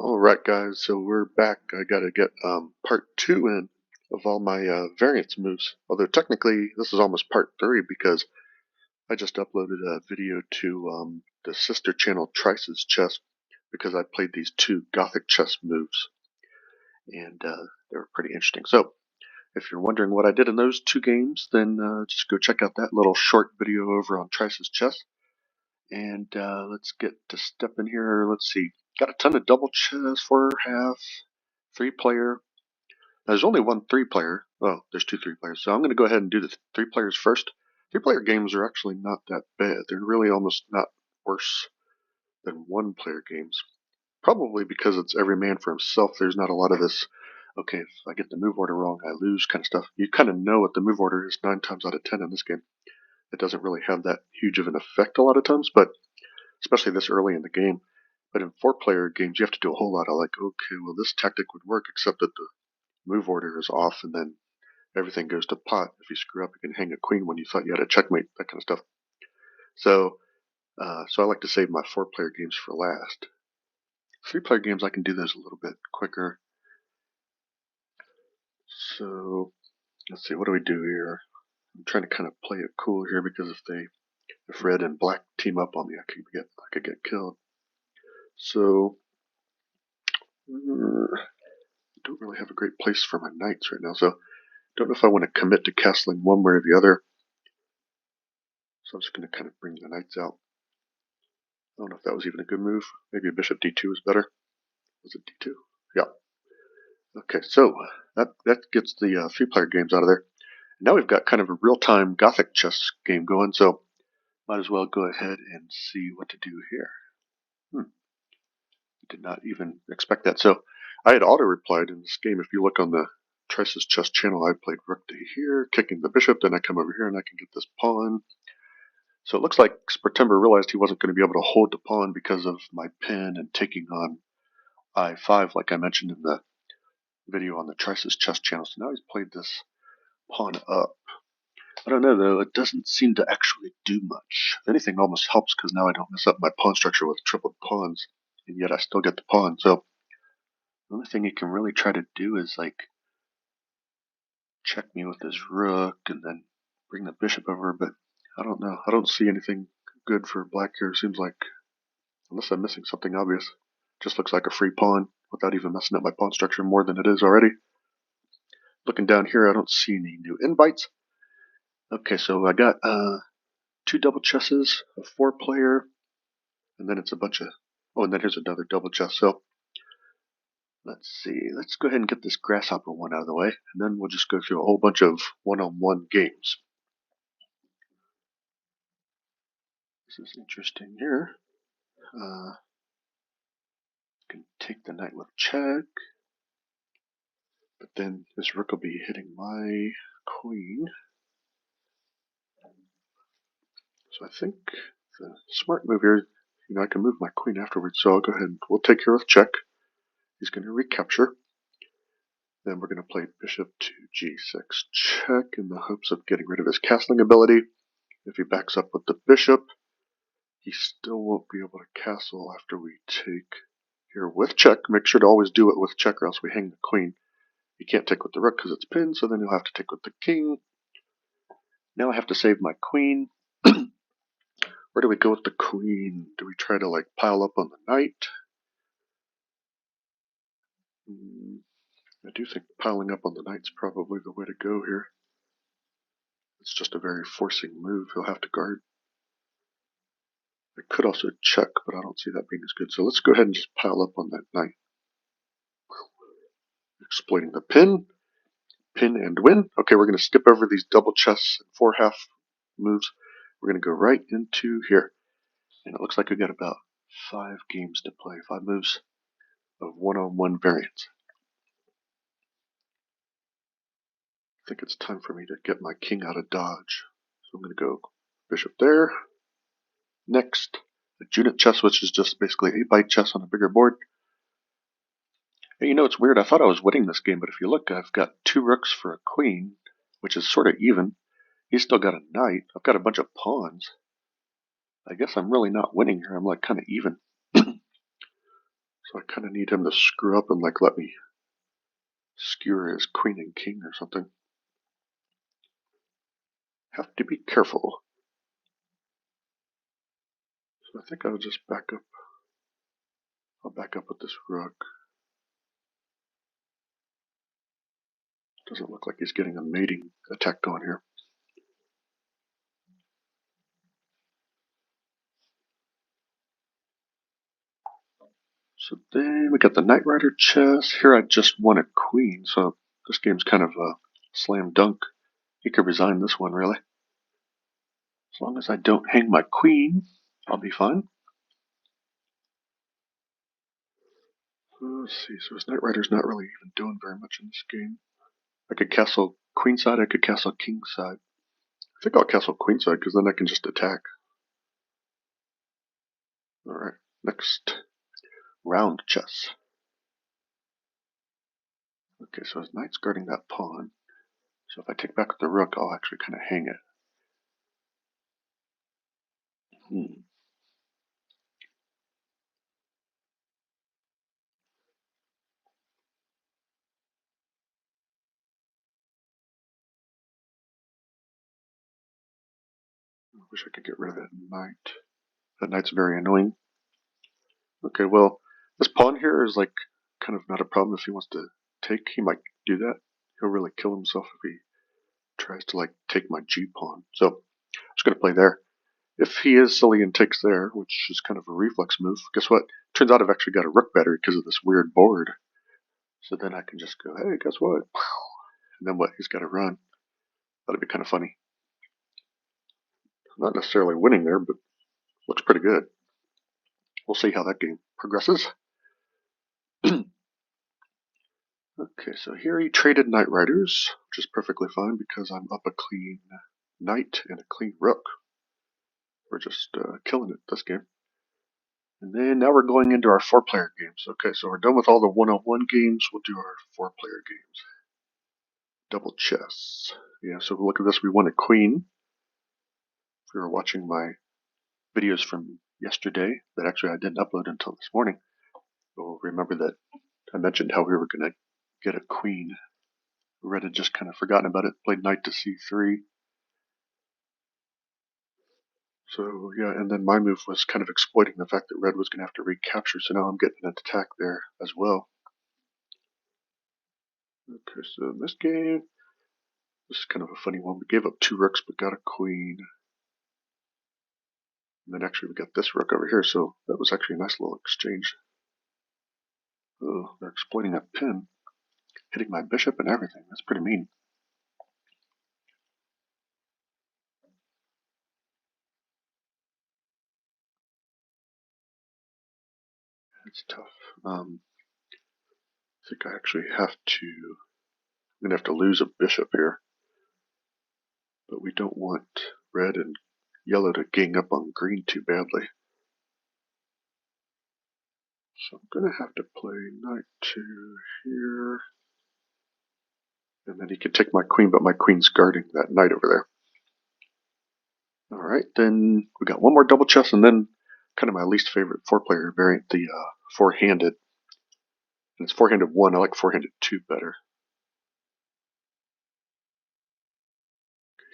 Alright guys, so we're back. I gotta get part 2 in of all my variance moves. Although technically this is almost part 3 because I just uploaded a video to the sister channel Trice's Chess because I played these two Gothic chess moves and they were pretty interesting. So if you're wondering what I did in those two games, then just go check out that little short video over on Trice's Chess. And let's get to step in here. Let's see. Got a ton of double chess, 4.5, 3-player. There's only one 3-player. Well, there's two 3-players. So I'm going to go ahead and do the 3 players first. 3-player games are actually not that bad. They're really almost not worse than 1-player games. Probably because it's every man for himself. There's not a lot of this, okay, if I get the move order wrong, I lose kind of stuff. You kind of know what the move order is 9 times out of 10 in this game. It doesn't really have that huge of an effect a lot of times, but especially this early in the game. But in 4-player games, you have to do a whole lot of like, okay, well, this tactic would work, except that the move order is off, and then everything goes to pot. If you screw up, you can hang a queen when you thought you had a checkmate, that kind of stuff. So I like to save my 4-player games for last. 3-player games, I can do those a little bit quicker. So let's see, what do we do here? I'm trying to kind of play it cool here because if red and black team up on me, I could get killed. So don't really have a great place for my knights right now, so don't know if I want to commit to castling one way or the other. So I'm just going to kind of bring the knights out. I don't know if that was even a good move. Maybe a bishop d2 is better. Was it d2? Yeah. Okay, so that gets the 3-player games out of there. Now we've got kind of a real-time Gothic chess game going, so might as well go ahead and see what to do here. Did not even expect that. So I had auto-replied in this game. If you look on the Trice's Chess channel, I played rook to here, kicking the bishop, then I come over here and I can get this pawn. So it looks like September realized he wasn't going to be able to hold the pawn because of my pin and taking on I5, like I mentioned in the video on the Trice's Chess channel. So now he's played this pawn up. I don't know, though. It doesn't seem to actually do much. If anything, it almost helps because now I don't mess up my pawn structure with tripled pawns, and yet I still get the pawn. So the only thing he can really try to do is, like, check me with his rook and then bring the bishop over, but I don't know. I don't see anything good for black here. It seems like, unless I'm missing something obvious, just looks like a free pawn without even messing up my pawn structure more than it is already. Looking down here, I don't see any new invites. Okay, so I got 2 double chesses, a 4-player, and then it's a bunch of, oh, and then here's another double chess. So let's see, let's go ahead and get this grasshopper one out of the way, and then we'll just go through a whole bunch of one-on-one games. This is interesting here. Can take the knight with check, but then this rook will be hitting my queen. So I think the smart move here, I can move my queen afterwards, so I'll go ahead and we'll take care with check. He's going to recapture. Then we're going to play bishop to g6 check in the hopes of getting rid of his castling ability. If he backs up with the bishop, he still won't be able to castle after we take here with check. Make sure to always do it with check or else we hang the queen. You can't take with the rook because it's pinned, so then you'll have to take with the king. Now I have to save my queen. Where do we go with the queen? Do we try to like pile up on the knight? I do think piling up on the knight's probably the way to go here. It's just a very forcing move. He'll have to guard. I could also check, but I don't see that being as good. So let's go ahead and just pile up on that knight. Exploiting the pin and win. Okay, we're going to skip over these double chess and 4-half moves. We're going to go right into here. And it looks like we got about 5 games to play, 5 moves of one-on-one variance. I think it's time for me to get my king out of dodge. So I'm going to go bishop there. Next, a unit chess, which is just basically 8-byte chess on a bigger board. And it's weird. I thought I was winning this game, but if you look, I've got 2 rooks for a queen, which is sort of even. He's still got a knight. I've got a bunch of pawns. I guess I'm really not winning here. I'm like kind of even. So So I kind of need him to screw up and like let me skewer his queen and king or something. Have to be careful. So I think I'll just back up. I'll back up with this rook. Doesn't look like he's getting a mating attack going here. So then we got the Knight Rider chess. Here I just won a queen, so this game's kind of a slam dunk. He could resign this one, really. As long as I don't hang my queen, I'll be fine. Let's see, so his Knight Rider's not really even doing very much in this game. I could castle queenside, I could castle kingside. I think I'll castle queenside because then I can just attack. Alright, next round chess. Okay, so his knight's guarding that pawn. So if I take back with the rook, I'll actually kind of hang it. I wish I could get rid of that knight. That knight's very annoying. Okay, well, this pawn here is like kind of not a problem if he wants to take. He might do that. He'll really kill himself if he tries to like take my g pawn. So I'm just gonna play there. If he is silly and takes there, which is kind of a reflex move, guess what? Turns out I've actually got a rook battery because of this weird board. So then I can just go, hey, guess what? And then what? He's got to run. That'd be kind of funny. Not necessarily winning there, but looks pretty good. We'll see how that game progresses. Okay, so here he traded Knight Riders, which is perfectly fine because I'm up a clean knight and a clean rook. We're just killing it this game. And then now we're going into our 4-player games. Okay, so we're done with all the one-on-one games. We'll do our 4-player games. Double chess. Yeah, so look at this. We won a queen. If you were watching my videos from yesterday that actually I didn't upload until this morning, you'll remember that I mentioned how we were going to get a queen. Red had just kind of forgotten about it, played knight to c3. So yeah, and then my move was kind of exploiting the fact that red was going to have to recapture, so now I'm getting an attack there as well. Okay, so in this game, this is kind of a funny one. We gave up 2 rooks but got a queen. And then actually we got this rook over here, so that was actually a nice little exchange. Oh, they're exploiting that pin, hitting my bishop and everything. That's pretty mean. It's tough. I think I actually have to. I'm gonna have to lose a bishop here, but we don't want red and yellow to gang up on green too badly. So I'm gonna have to play knight to here, and then he can take my queen, but my queen's guarding that knight over there. All right, then we got one more double chess, and then kind of my least favorite 4-player variant, the 4-handed. And it's 4-handed 1. I like 4-handed 2 better.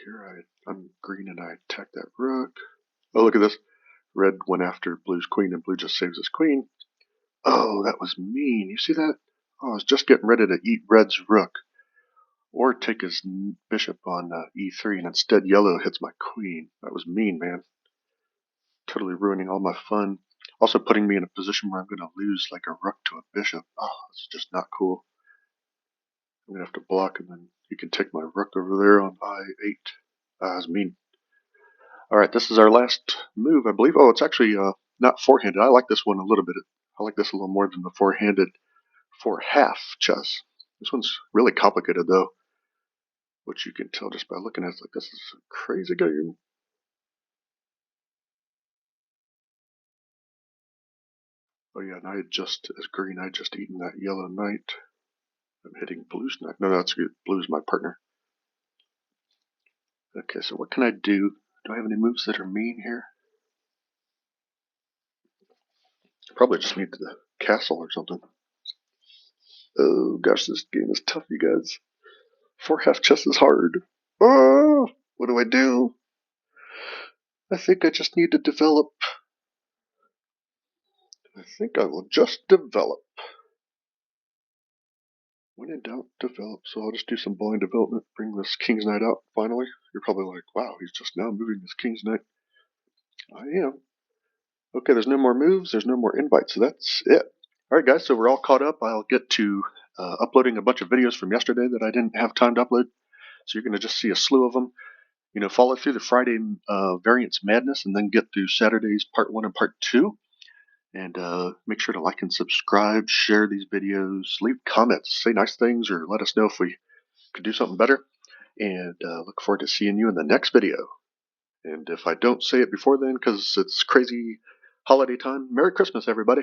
Here I'm green and I attack that rook. Oh, look at this. Red went after blue's queen, and blue just saves his queen. Oh, that was mean. You see that? Oh, I was just getting ready to eat red's rook. Or take his bishop on e3, and instead yellow hits my queen. That was mean, man. Totally ruining all my fun. Also putting me in a position where I'm going to lose like a rook to a bishop. Oh, it's just not cool. I'm going to have to block, and then you can take my rook over there on I8. That's mean. Alright, this is our last move, I believe. Oh, it's actually not 4-handed. I like this one a little bit. I like this a little more than the 4-handed 4-half chess. This one's really complicated, though, which you can tell just by looking at it. It's like, this is a crazy game. Oh yeah, and I had just, as green, I had just eaten that yellow knight. I'm hitting blue's knight. No, that's good. Blue's my partner. Okay, so what can I do? Do I have any moves that are mean here? Probably just need to castle or something. Oh gosh, this game is tough, you guys. 4 half chess is hard. Oh, what do I do? I think I just need to develop. I think I will just develop. When in doubt, develop. So I'll just do some blind development, bring this King's Knight out finally. You're probably like, wow, he's just now moving his King's Knight. I am. Okay, there's no more moves, there's no more invites, so that's it. Alright guys, so we're all caught up. I'll get to uploading a bunch of videos from yesterday that I didn't have time to upload. So you're going to just see a slew of them. You know, follow through the Friday variance madness and then get through Saturday's part 1 and part 2. And make sure to like and subscribe, share these videos, leave comments, say nice things, or let us know if we could do something better. And look forward to seeing you in the next video. And if I don't say it before then, because it's crazy holiday time, Merry Christmas, everybody.